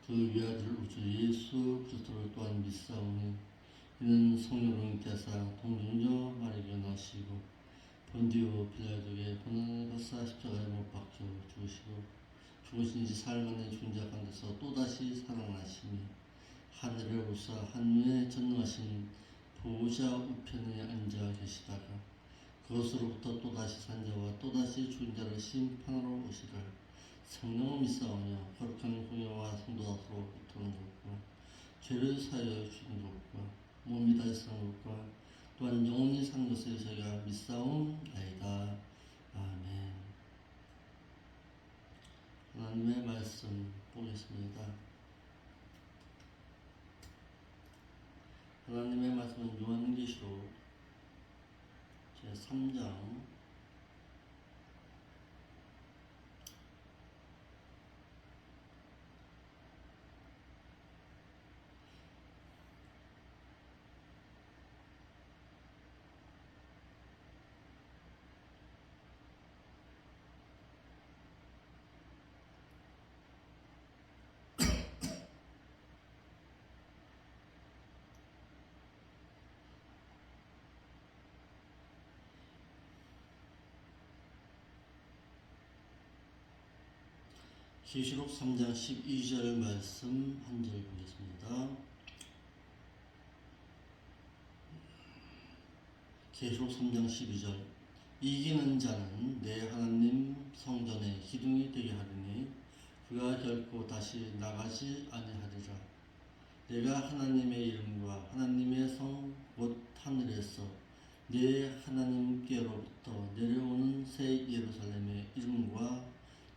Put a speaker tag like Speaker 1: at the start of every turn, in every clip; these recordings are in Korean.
Speaker 1: 그 외아들 우주 예수 그리스도를 또한 믿사오니 이는 성령으로 대사 동정녀 마리아가 나시고 본디오 빌라도에게 고난을 받사 십자가에 못 박혀 죽으시고 죽으신 지 사흘 만에 죽은 자 가운데서 또다시 살아나시니 하늘에 오사 한눈에 전능하신 보호자 우편에 앉아 계시다가 그것으로부터 또다시 산 자와 또다시 죽은 자를 심판하러 오시라. 성령을 믿사오며 거룩한 공예와 성도다스로부터는 것과 죄를 사하여 주는 것과 몸이 다시 사는 것과 또한 영원히 사는 것을 저희가 믿사옵나이다. 아멘. 하나님의 말씀 보겠습니다. 하나님의 말씀은 요한계시록 제3장 12절 말씀 한 절 보겠습니다. 계시록 3장 12절 이기는 자는 내 하나님 성전의 기둥이 되게 하리니 그가 결코 다시 나가지 아니하리라. 내가 하나님의 이름과 하나님의 성 곧 하늘에서 내 하나님께로부터 내려오는 새 예루살렘의 이름과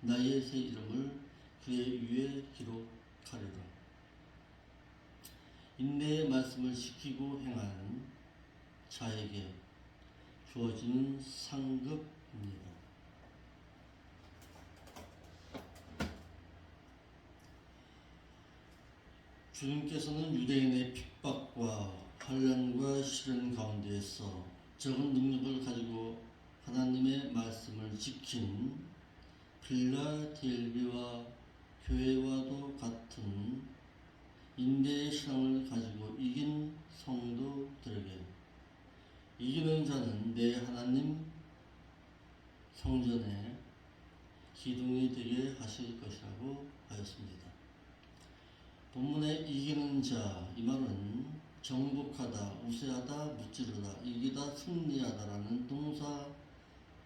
Speaker 1: 나의 새 이름을 그의 위에 기록하리라. 인내의 말씀을 지키고 행한 자에게 주어지는 상급입니다. 주님께서는 유대인의 핍박과 환난과 시련 가운데에서 적은 능력을 가지고 하나님의 말씀을 지킨 빌라델비와 교회와도 같은 인내의 신앙을 가지고 이긴 성도들에게 이기는 자는 내 하나님 성전의 기둥이 되게 하실 것이라고 하였습니다. 본문의 이기는 자, 이 말은 정복하다, 우세하다, 무찌르다, 이기다, 승리하다라는 동사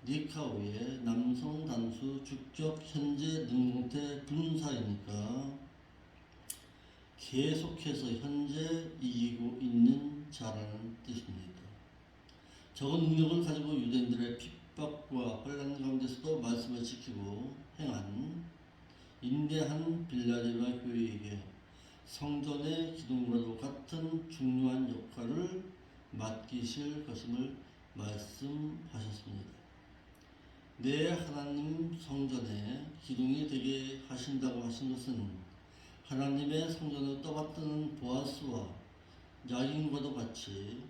Speaker 1: 니카오의 남성 단수 주격 현재 능동태 분사이니까 계속해서 현재 이기고 있는 자라는 뜻입니다. 적은 능력을 가지고 유대인들의 핍박과 환난 가운데서도 말씀을 지키고 행한 인내한 빌라델비아 교회에게 성전의 기둥과도 같은 중요한 역할을 맡기실 것임을 말씀하셨습니다. 내 하나님 성전의 기둥이 되게 하신다고 하신 것은 하나님의 성전을 떠받드는 보아스와 야긴과도 같이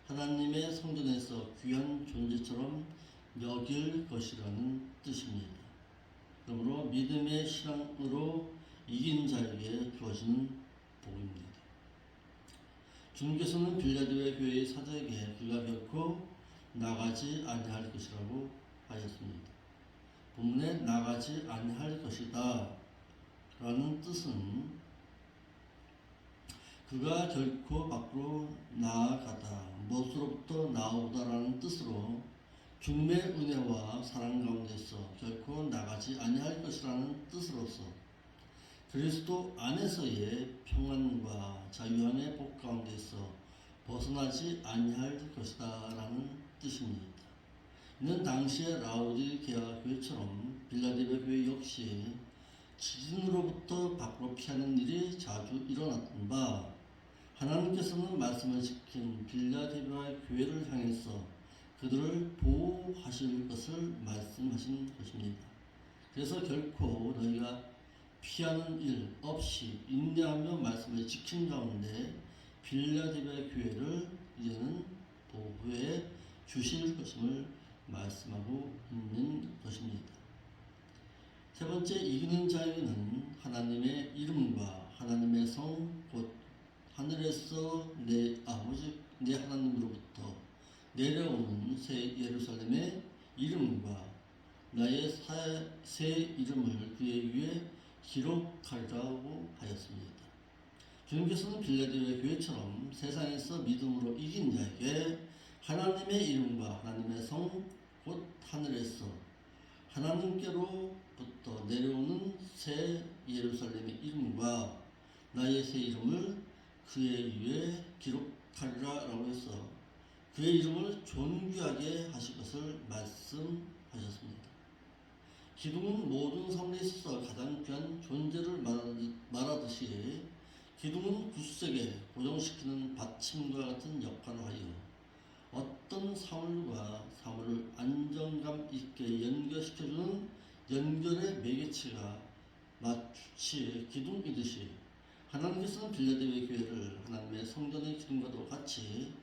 Speaker 1: 하나님의 성전에서 귀한 존재처럼 여길 것이라는 뜻입니다. 그러므로 믿음의 신앙으로 이긴 자에게 주어지는 복입니다. 주님께서는 빌라델비아 교회의 사도에게 그가 결코 나가지 아니할 것이라고 하였습니다. 본문에 나가지 아니할 것이다 라는 뜻은 그가 결코 밖으로 나아가다, 무엇으로부터 나오다 라는 뜻으로 주님의 은혜와 사랑 가운데서 결코 나가지 아니할 것이라는 뜻으로서 그리스도 안에서의 평안과 자유함의 복 가운데서 벗어나지 아니할 것이다 라는 뜻입니다. 이는 당시의 라오디게아 교회처럼 빌라델비아 교회 역시 지진으로부터 밖으로 피하는 일이 자주 일어났던 바 하나님께서는 말씀을 지킨 빌라델비아 교회를 향해서 그들을 보호하실 것을 말씀하신 것입니다. 그래서 결코 너희가 피하는 일 없이 인내하며 말씀을 지킨 가운데 빌라델비아 교회를 이제는 보호해 주실 것임을 말씀하고 있는 것입니다. 세 번째, 이기는 자에게는 하나님의 이름과 내려오는 새 예루살렘의 이름과 나의 새 이름을 그의 위에 기록하리라고 하였습니다. 주님께서는 빌라델비아 교회처럼 세상에서 믿음으로 이긴 자에게 하나님의 이름과 하나님의 성 곧 하늘에서 하나님께로부터 내려오는 새 예루살렘의 이름과 나의 새 이름을 그의 위에 기록하리라 라고 해서 그의 이름을 존귀하게 하실 것을 말씀하셨습니다. 기둥은 모든 성에 있어서 가장 귀한 존재를 말하듯이 기둥은 굳세게 고정시키는 받침과 같은 역할을 하여 어떤 사물과 사물을 안정감 있게 연결시켜주는 연결의 매개체가 마치 기둥이듯이 하나님께서는 빌라델비아 교회를 하나님의 성전의 기둥과도 같이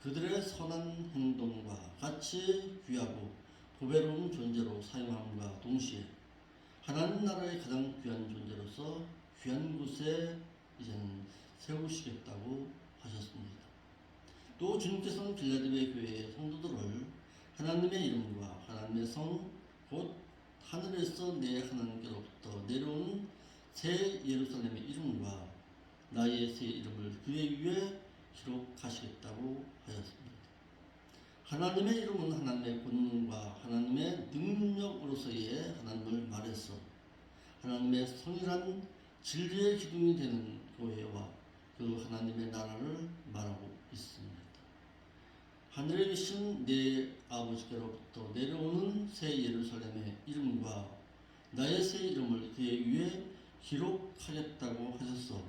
Speaker 1: 그들의 선한 행동과 같이 귀하고 보배로운 존재로 사용함과 동시에 하나님 나라의 가장 귀한 존재로서 귀한 곳에 이제는 세우시겠다고 하셨습니다. 또 주님께서는 빌라델비아 교회의 성도들을 하나님의 이름과 하나님의 성 곧 하늘에서 내 하나님께로부터 내려오는 새 예루살렘의 이름과 나의 새 이름을 그의 위에 기록하시겠다고 하였습니다. 하나님의 이름은 하나님의 권능과 하나님의 능력으로서의 하나님을 말해서 하나님의 성이란 진리의 기둥이 되는 교회와 그 하나님의 나라를 말하고 있습니다. 하늘에 계신 내 아버지께로부터 내려오는 새 예루살렘의 이름과 나의 새 이름을 그의 위에 기록하겠다고 하셔서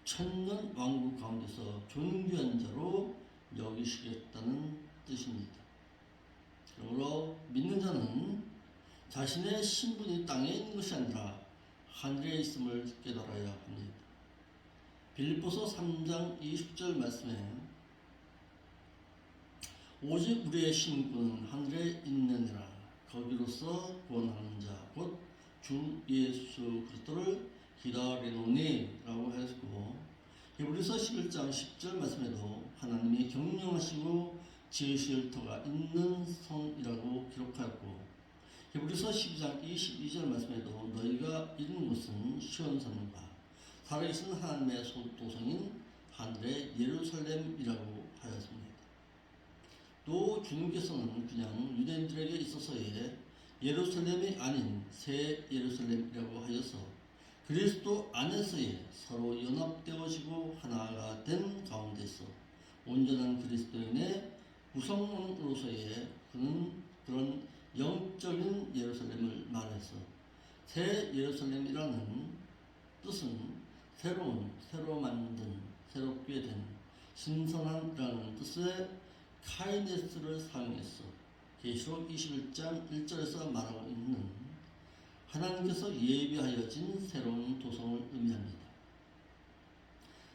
Speaker 1: 천년 왕국 가운데서 존귀한 자로 여기시겠다는 뜻입니다. 그러므로 믿는 자는 자신의 신분이 땅에 있는 것이 아니라 하늘에 있음을 깨달아야 합니다. 빌립보서 3장 20절 말씀에 오직 우리의 신분은 하늘에 있느니라 거기로서 구원하는 자 곧 주 예수 그리스도를 기다리노니 라고 했고 히브리서 11장 10절 말씀에도 하나님이 경영하시고 지으실 터가 있는 성이라고 기록하였고 히브리서 12장 22절 말씀에도 너희가 이룬 것은 시온산과 살아계신 하나님의 도성인 하늘의 예루살렘이라고 하였습니다. 또 주님께서는 그냥 유대인들에게 있어서의 예루살렘이 아닌 새 예루살렘이라고 하여서 그리스도 안에서의 서로 연합되어지고 하나가 된 가운데서 온전한 그리스도인의 구성원으로서의 그런 영적인 예루살렘을 말해서 새 예루살렘이라는 뜻은 새로 만든, 새롭게 된, 신선한이라는 뜻의 카이네스를 사용해서 계시록 21장 1절에서 말하고 있는 하나님께서 예비하여진 새로운 도성을 의미합니다.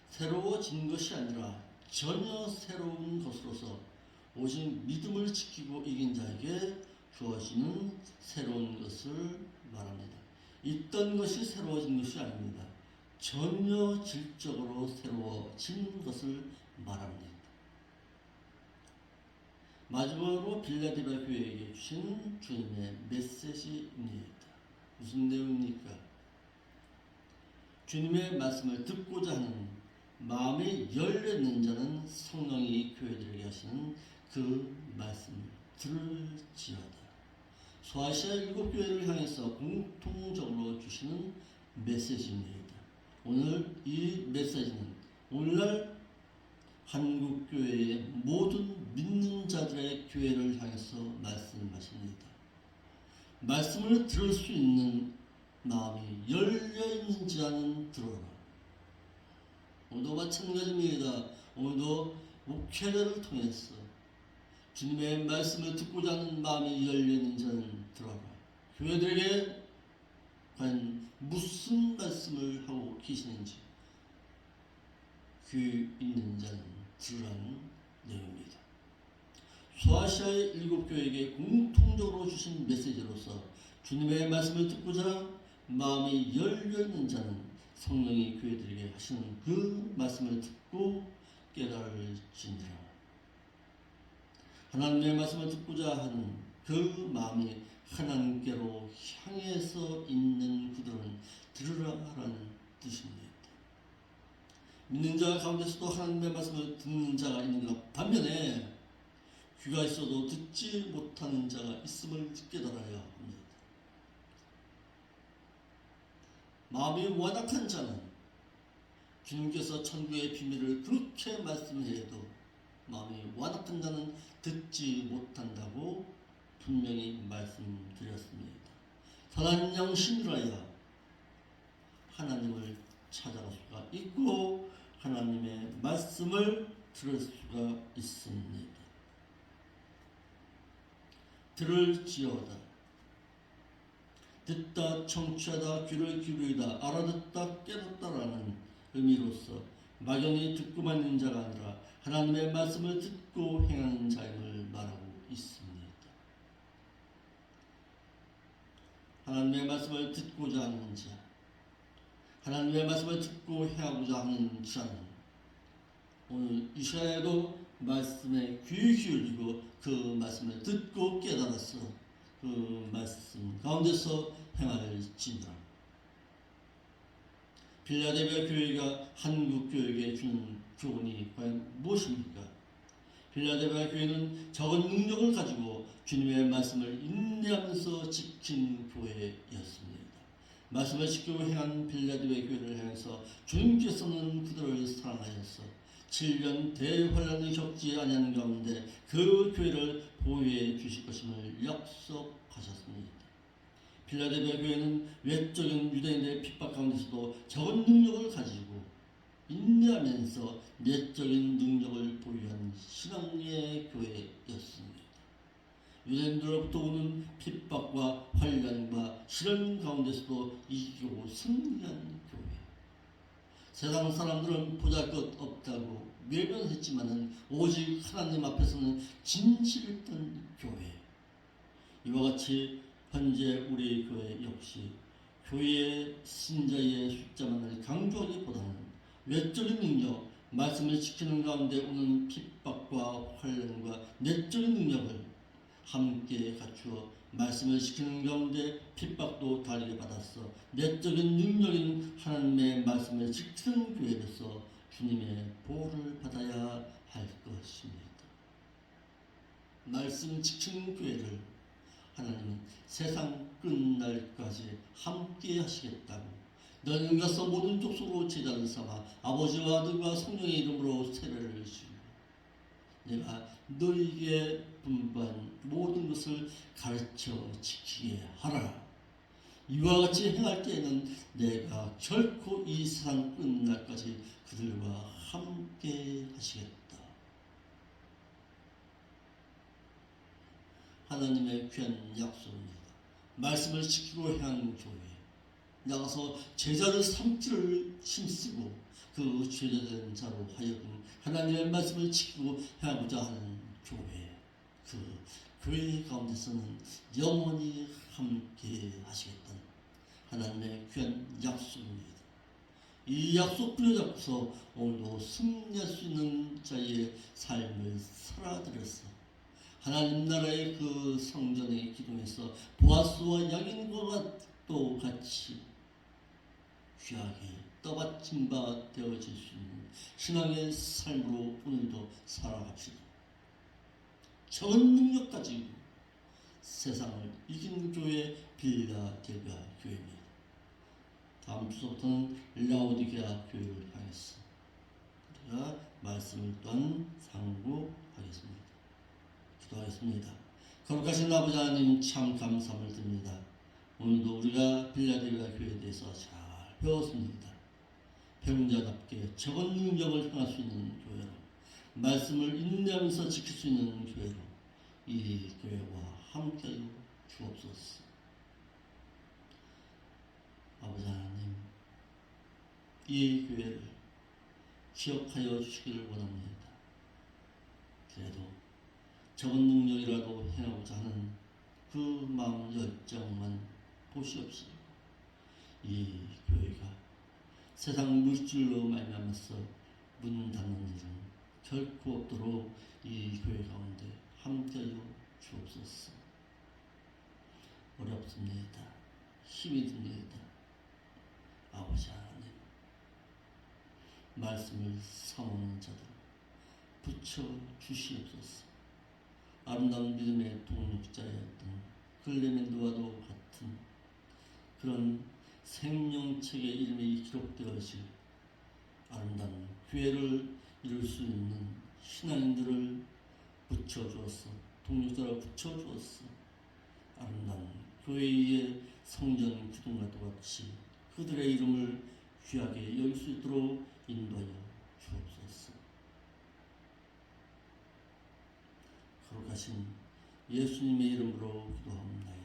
Speaker 1: 새로워진 것이 아니라 전혀 새로운 것으로서 오직 믿음을 지키고 이긴 자에게 주어지는 새로운 것을 말합니다. 있던 것이 새로워진 것이 아닙니다. 전혀 질적으로 새로워진 것을 말합니다. 마지막으로 빌라델비아 교회에게 주신 주님의 메시지입니다. 무슨 내용입니까? 주님의 말씀을 듣고자 하는 마음이 열려있는 자는 성령이 교회들에게 하시는 그 말씀을 들을지어다. 소아시아 7교회를 향해서 공통적으로 주시는 메시지입니다. 오늘 이 메시지는 오늘날 한국교회의 모든 믿는 자들의 교회를 향해서 말씀하십니다. 말씀을 들을 수 있는 마음이 열려있는지 않은 들어라. 오늘도 마찬가지입니다. 오늘도 목회자를 통해서 주님의 말씀을 듣고자 하는 마음이 열려있는 자는 들어라. 교회들에게 과연 무슨 말씀을 하고 계시는지 귀 있는 자는 들으라는 내용입니다. 소아시아의 7교회에게 공통적으로 주신 메시지로서 주님의 말씀을 듣고자 마음이 열려있는 자는 성령이 교회들에게 하시는 그 말씀을 듣고 깨달을지니라. 하나님의 말씀을 듣고자 하는 그 마음이 하나님께로 향해서 있는 그들은 들으라 하라는 뜻입니다. 믿는 자 가운데서도 하나님의 말씀을 듣는 자가 있는가? 반면에 귀가 있어도 듣지 못하는 자가 있음을 깨달아야 합니다. 마음이 완악한 자는 주님께서 천국의 비밀을 그렇게 말씀해도 마음이 완악한 자는 듣지 못한다고 분명히 말씀드렸습니다. 선한 양심이라야 하나님을 찾아갈 수가 있고 하나님의 말씀을 들을 수가 있습니다. 들을지어다. 듣다 청취하다 귀를 기울이다 알아듣다 깨닫다라는 의미로서 막연히 듣고만 있는 자가 아니라 하나님의 말씀을 듣고 행하는 자임을 말하고 있습니다. 하나님의 말씀을 듣고자 하는 자, 하나님의 말씀을 듣고 행하고자 하는 자는 오늘 이 시간에도 말씀에 귀 기울이고 그 말씀을 듣고 깨달아서 그 말씀 가운데서 행할지니라. 필라델피아 교회가 한국 교회에게 주는 교훈이 과연 무엇입니까? 필라델피아 교회는 적은 능력을 가지고 주님의 말씀을 인내하면서 지킨 교회였습니다. 말씀을 지키고 행한 필라델피아 교회를 향해서 주님께서는 그들을 사랑하여서 7년 대환란을 겪지 아니한 가운데 그 교회를 보호해 주실 것임을 약속하셨습니다. 필라델피아 교회는 외적인 유대인의 핍박 가운데서도 적은 능력을 가지고 인내하면서 내적인 능력을 보유한 신앙의 교회였습니다. 유대인들로부터 오는 핍박과 환란과 시련 가운데서도 이기고 승리한 교회. 세상 사람들은 보잘것없다고 외면했지만은 오직 하나님 앞에서는 진실했던 교회. 이와 같이 현재 우리 교회 역시 교회의 신자의 숫자만을 강조하기보다는 외적인 능력, 말씀을 지키는 가운데 오는 핍박과 환란과 내적인 능력을 함께 갖추어 말씀을 지키는 가운데 핍박도 다르게 받았어 내적인 능력인 하나님의 말씀을 지키는 교회로서 주님의 보호를 받아야 할 것입니다. 말씀 지키는 교회를 하나님은 세상 끝날까지 함께 하시겠다고 너희는 가서 모든 족속으로 제자를 삼아 아버지와 아들과 성령의 이름으로 세례를 주고 내가 너희에게 분부한 모든 것을 가르쳐 지키게 하라. 이와 같이 행할 때에는 내가 결코 이 세상 끝날까지 그들과 함께 하시겠다. 하나님의 귀한 약속입니다. 말씀을 지키고 행하는 교회. 나가서 제자를 삼지를 힘쓰고 그 제자된 자로 하여금 하나님의 말씀을 지키고 행하고자 하는 교회. 그 교회 가운데서는 영원히 함께 하시겠다는 하나님의 귀한 약속입니다. 이 약속 부여잡고서 오늘도 승리할 수 있는 자의 삶을 살아드렸어. 하나님 나라의 그 성전의 기둥에서 보아스와 양인과 또 같이 귀하게 떠받침 바 되어질 수 있는 신앙의 삶으로 오늘도 살아갑시다. 적은 능력 가지고 세상을 이긴 교회 필라델피아 교회입니다. 다음 주부터는 라오디게아 교회를 향해서 우리가 말씀을 또한 상고하겠습니다. 기도하겠습니다. 거룩하신 아버지 하나님 참 감사함을 드립니다. 오늘도 우리가 필라델피아 교회에 대해서 잘 배웠습니다. 배운 자답게 적은 능력을 행할 수 있는 교회로 말씀을 인내하면서 지킬 수 있는 교회로 이 교회와 함께하여 주옵소서. 아버지 하나님 이 교회를 기억하여 주시기를 원합니다. 그래도 적은 능력이라도 행하고자 하는 그 마음 열정만 보시옵시고 이 교회가 세상 물질로 말미암아서 문 닫는 일은 결코 없도록 이 교회 가운데 함께하여 주옵소서. 어렵습니다. 힘이 듭니다. 아버지 하나님, 말씀을 사모하는 자들 붙여 주시옵소서. 아름다운 믿음의 동력자였던 클레멘도와도 같은 그런 생명책의 이름이 기록되어질 아름다운 교회를 이룰 수 있는 신앙인들을 붙여주었어. 동력자를 붙여주었어. 아름다운 교회의 성전 기둥과도 같이 그들의 이름을 귀하게 여길 수 있도록 인도하여 주옵소서. 거룩하신 예수님의 이름으로 기도합니다.